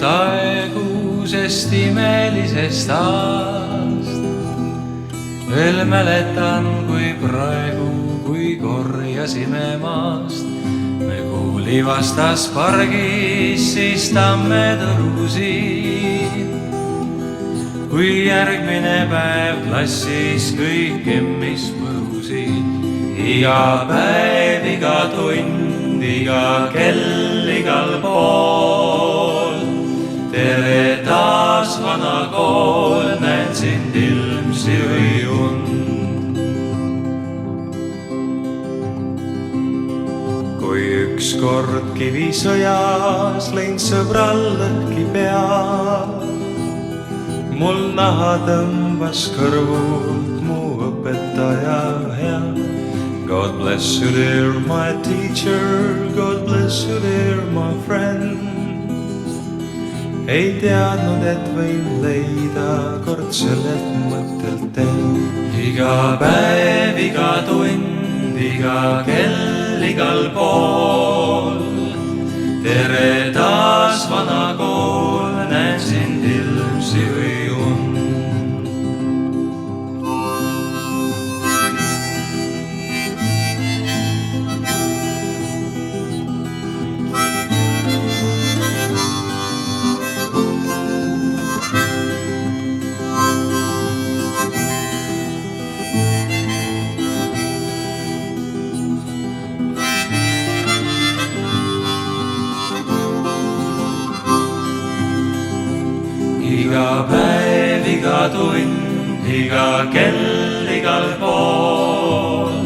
läinud aegusest imelisest aast. Veel mäletan, kui praegu, kui korjasime maast. Me kooli vastas pargis siis tammetõrusid. Kui järgmine päev klassis kõik emmis põrusid. Iga päev, iga tund, iga kell, igal pool. Tere taas, vana kool, näen sind ilmsi või und. Kui ükskord Kivisõjas lõin sõbral lõhki pea, mul naha tõmbas kõrvult mu õpetaja hea. God bless you dear my teacher, God bless you dear my friend. Ei teadnud, et võin leida kord sellelt mõttelt end. Iga päev, iga tund, iga kell, igal pool. Tere taas, vana kool, näen sind ilmsi või und. Iga päev, iga tund, iga kell, igal pool.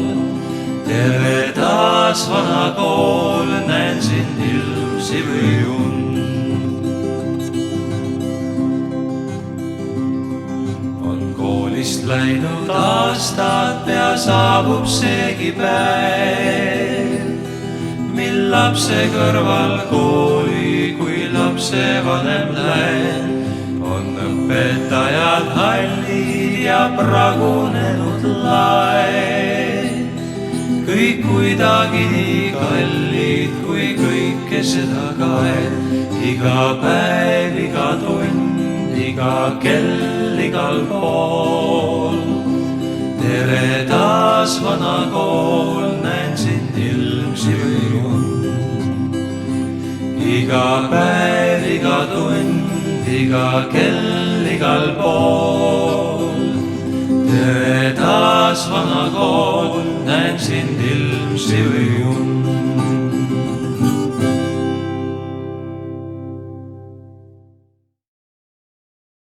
Tere taas, vana kool, näen sind ilmsi või und. On koolist läinud aastad, pea saabub seegi päev, mil lapse kõrval kooli, kui lapse vanem läheb. On õpetajad hallid ja pragunenud laed. Kõik kuidagi nii kallid, kui kõike seda kaed. Iga päev, iga tund, iga kell, igal pool. Tere taas, vana kool, näen sind ilmsi või und. Iga päev, iga tund, iga kell, igal pool. Tere taas, vana kool, näen sind ilmsi või und.